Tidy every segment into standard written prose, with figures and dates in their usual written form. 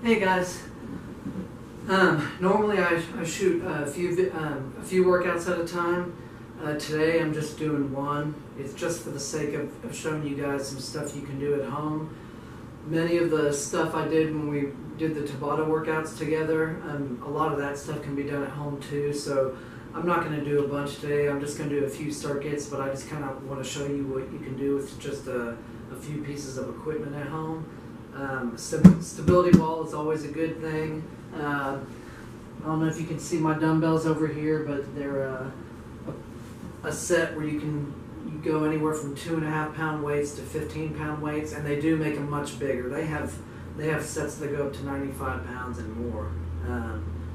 Hey guys. Normally I shoot a few workouts at a time. Today I'm just doing one. It's just for the sake of showing you guys some stuff you can do at home. Many of the stuff I did when we did the Tabata workouts together, a lot of that stuff can be done at home too. So I'm not going to do a bunch today. I'm just going to do a few circuits, but I just kind of want to show you what you can do with just a few pieces of equipment at home. Stability ball is always a good thing. I don't know if you can see my dumbbells over here, but they're a set where you go anywhere from 2.5 pound weights to 15 pound weights, and they do make them much bigger. They have sets that go up to 95 pounds and more.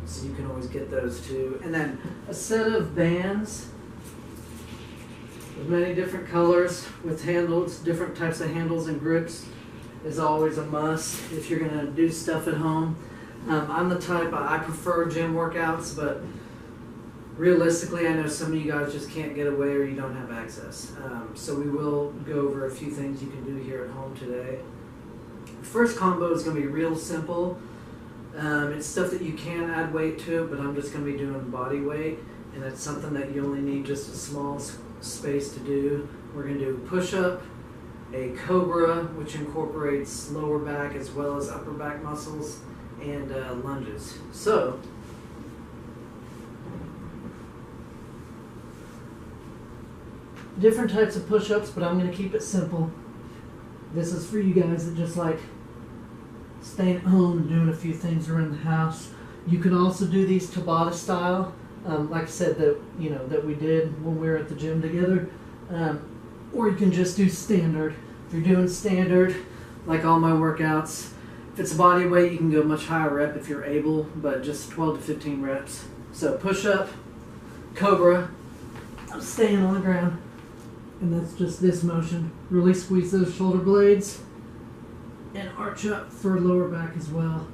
So you can always get those too. And then a set of bands with many different colors with handles, different types of handles and grips is always a must if you're going to do stuff at home. I'm the type, I prefer gym workouts, but realistically I know some of you guys just can't get away or you don't have access. So we will go over a few things you can do here at home today. The first combo is going to be real simple. It's stuff that you can add weight to, but I'm just going to be doing body weight, and it's something that you only need just a small space to do. We're going to do a push-up, a cobra, which incorporates lower back as well as upper back muscles, and lunges. So, different types of push-ups, but I'm going to keep it simple. This is for you guys that just like staying at home and doing a few things around the house. You can also do these Tabata style, like I said, that we did when we were at the gym together. Or you can just do standard. If you're doing standard, like all my workouts, if it's body weight, you can go much higher rep if you're able, but just 12 to 15 reps. So push up, cobra, I'm staying on the ground, and that's just this motion. Really squeeze those shoulder blades, and arch up for lower back as well.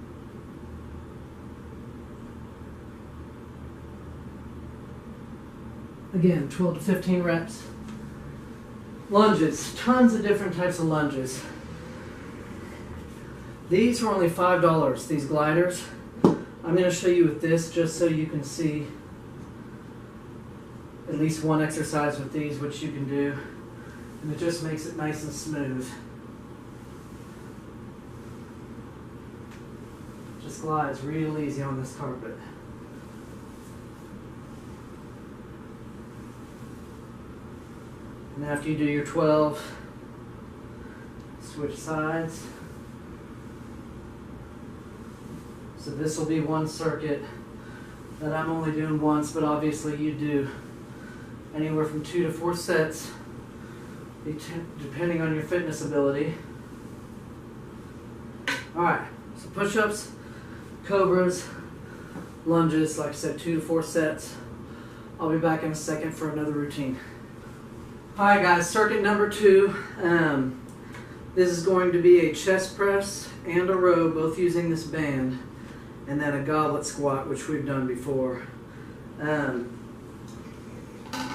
Again, 12 to 15 reps. Lunges, tons of different types of lunges. These are only $5, these gliders. I'm going to show you with this just so you can see at least one exercise with these, which you can do. And it just makes it nice and smooth. Just glides real easy on this carpet. And after you do your 12, switch sides. So this will be one circuit that I'm only doing once, but obviously you do anywhere from 2 to 4 sets, depending on your fitness ability. Alright, so push-ups, cobras, lunges, like I said, 2 to 4 sets. I'll be back in a second for another routine. Alright guys, circuit number 2. This is going to be a chest press and a row, both using this band, and then a goblet squat, which we've done before.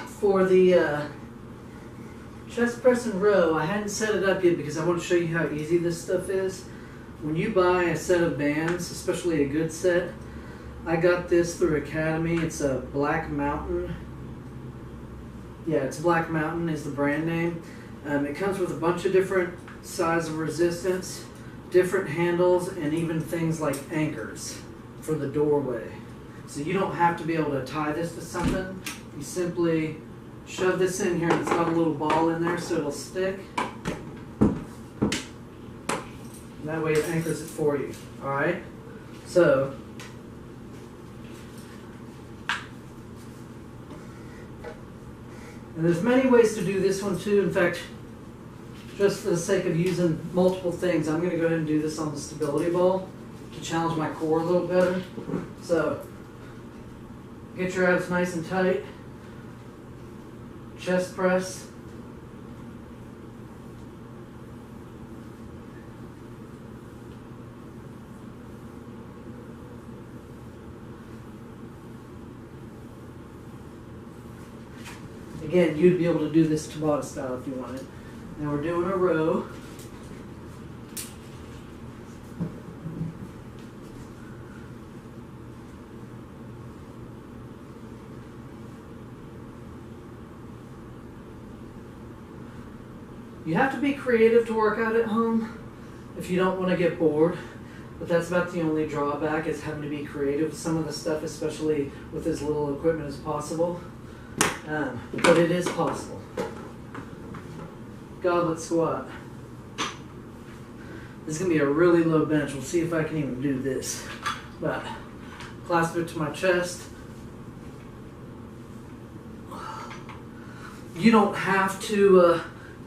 For the chest press and row, I hadn't set it up yet because I want to show you how easy this stuff is. When you buy a set of bands, especially a good set, I got this through Academy. It's a Black Mountain. Yeah, it's Black Mountain is the brand name. It comes with a bunch of different size of resistance, different handles, and even things like anchors for the doorway. So you don't have to be able to tie this to something. You simply shove this in here, and it's got a little ball in there so it'll stick. And that way it anchors it for you. Alright? So and there's many ways to do this one too. In fact, just for the sake of using multiple things, I'm going to go ahead and do this on the stability ball to challenge my core a little better. So, get your abs nice and tight. Chest press. Again, you'd be able to do this Tabata style if you wanted. Now we're doing a row. You have to be creative to work out at home if you don't want to get bored. But that's about the only drawback, is having to be creative with some of the stuff, especially with as little equipment as possible. But it is possible. Goblet squat. This is going to be a really low bench. We'll see if I can even do this. But clasp it to my chest. You don't have to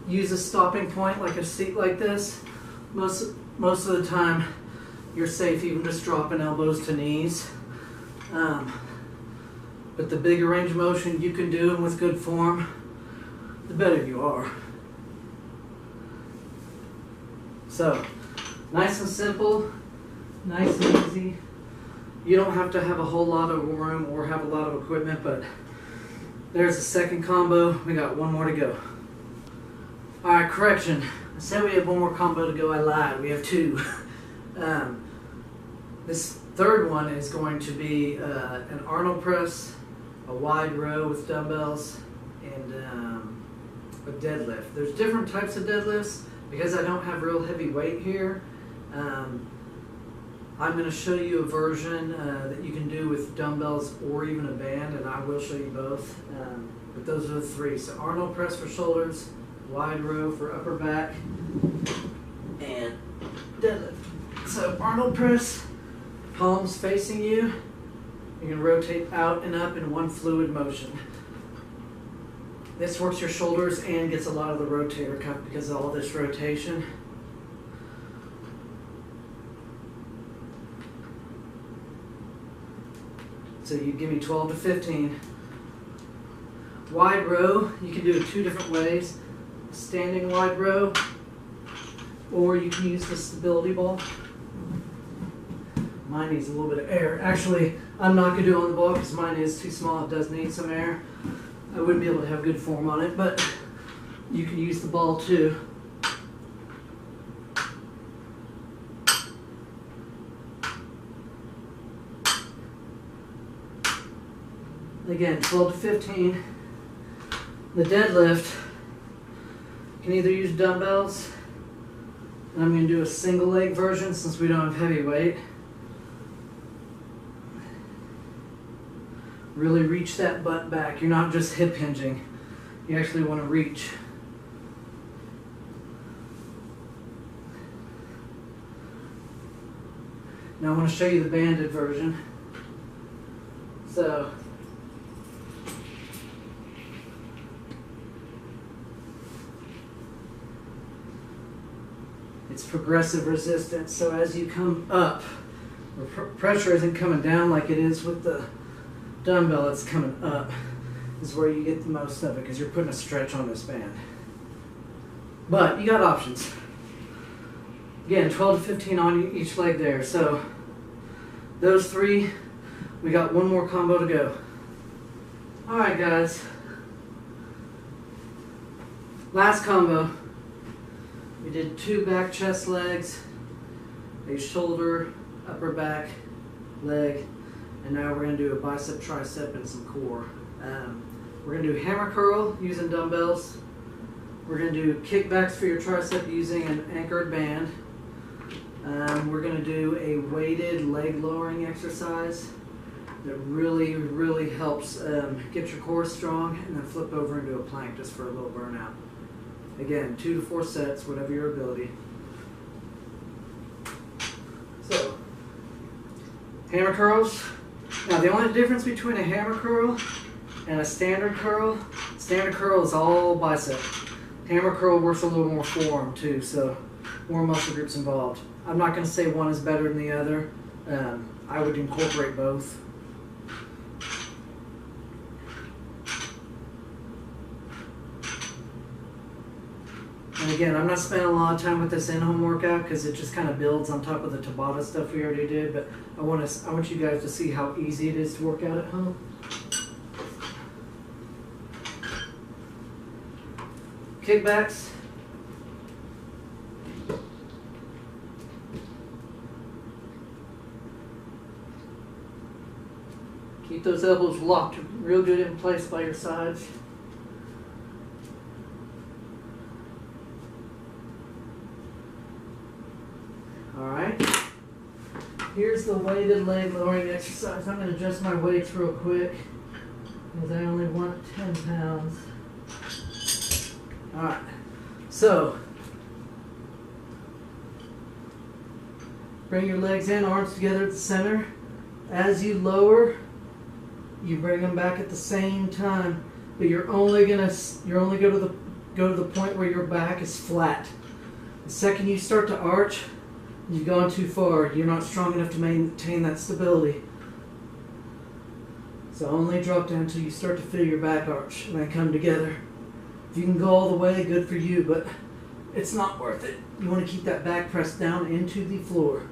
use a stopping point like a seat like this. Most of the time, you're safe even just dropping elbows to knees. But the bigger range of motion you can do and with good form, the better you are. So, nice and simple, nice and easy. You don't have to have a whole lot of room or have a lot of equipment, but there's the second combo. We got one more to go. All right, correction. I said we have one more combo to go. I lied. We have two. This third one is going to be an Arnold press, a wide row with dumbbells, and a deadlift. There's different types of deadlifts. Because I don't have real heavy weight here, I'm going to show you a version that you can do with dumbbells or even a band, and I will show you both. But those are the three. So Arnold press for shoulders, wide row for upper back, and deadlift. So Arnold press, palms facing you. You can rotate out and up in one fluid motion. This works your shoulders and gets a lot of the rotator cuff because of all this rotation. So you give me 12 to 15. Wide row, you can do it two different ways. Standing wide row, or you can use the stability ball. Mine needs a little bit of air. Actually, I'm not going to do it on the ball because mine is too small. It does need some air. I wouldn't be able to have good form on it, but you can use the ball too. Again, 12 to 15. The deadlift, you can either use dumbbells, and I'm going to do a single leg version since we don't have heavy weight. Really reach that butt back. You're not just hip hinging. You actually want to reach. Now I want to show you the banded version. So, it's progressive resistance. So as you come up, the pressure isn't coming down like it is with the dumbbell. It's coming up is where you get the most of it because you're putting a stretch on this band. But you got options. Again, 12 to 15 on each leg there. So those three, we got one more combo to go. All right, guys. Last combo. We did 2 back chest legs, a shoulder, upper back leg, and now we're going to do a bicep, tricep, and some core. We're going to do hammer curl using dumbbells. We're going to do kickbacks for your tricep using an anchored band. We're going to do a weighted leg lowering exercise that really, really helps get your core strong, and then flip over into a plank just for a little burnout. Again, 2 to 4 sets, whatever your ability. So, hammer curls. Now the only difference between a hammer curl and a standard curl is all bicep. Hammer curl works a little more forearm too, so more muscle groups involved. I'm not going to say one is better than the other. I would incorporate both. And again, I'm not spending a lot of time with this in-home workout because it just kind of builds on top of the Tabata stuff we already did, but I want you guys to see how easy it is to work out at home. Kickbacks. Keep those elbows locked real good in place by your sides. here's the weighted leg lowering exercise. I'm going to adjust my weights real quick because I only want 10 pounds. Alright, so bring your legs in, arms together at the center. As you lower, you bring them back at the same time, but you're only go to the point where your back is flat. The second you start to arch, you've gone too far. You're not strong enough to maintain that stability. So only drop down until you start to feel your back arch and then come together. If you can go all the way, good for you, but it's not worth it. You want to keep that back pressed down into the floor.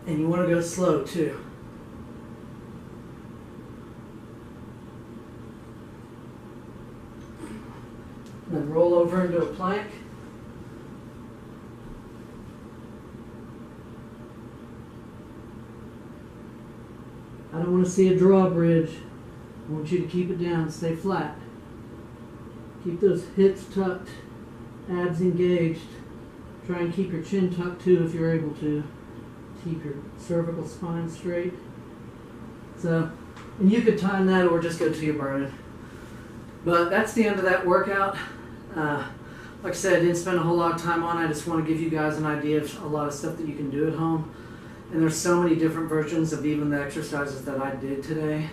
And you want to go slow too. Then roll over into a plank. I don't want to see a drawbridge. I want you to keep it down, stay flat. Keep those hips tucked, abs engaged. Try and keep your chin tucked too if you're able to. Keep your cervical spine straight. So, and you could time that or just go till you're burning. But that's the end of that workout. Like I said, I didn't spend a whole lot of time on it. I just want to give you guys an idea of a lot of stuff that you can do at home. And there's so many different versions of even the exercises that I did today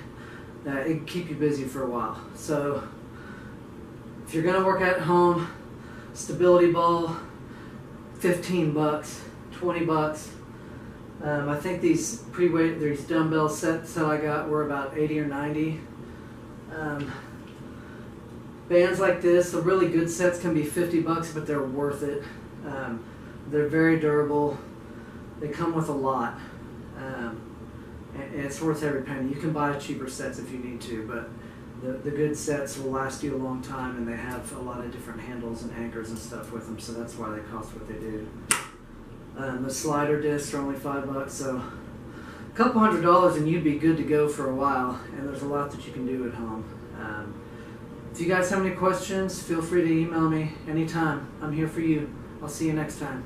that it can keep you busy for a while. So if you're going to work out at home, stability ball, $15, $20. I think these these dumbbell sets that I got were about 80 or 90. Bands like this, the really good sets can be $50, but they're worth it. They're very durable. They come with a lot. And it's worth every penny. You can buy cheaper sets if you need to, but the good sets will last you a long time, and they have a lot of different handles and anchors and stuff with them, so that's why they cost what they do. The slider discs are only $5, so a couple $100 and you'd be good to go for a while, and there's a lot that you can do at home. If you guys have any questions, feel free to email me anytime. I'm here for you. I'll see you next time.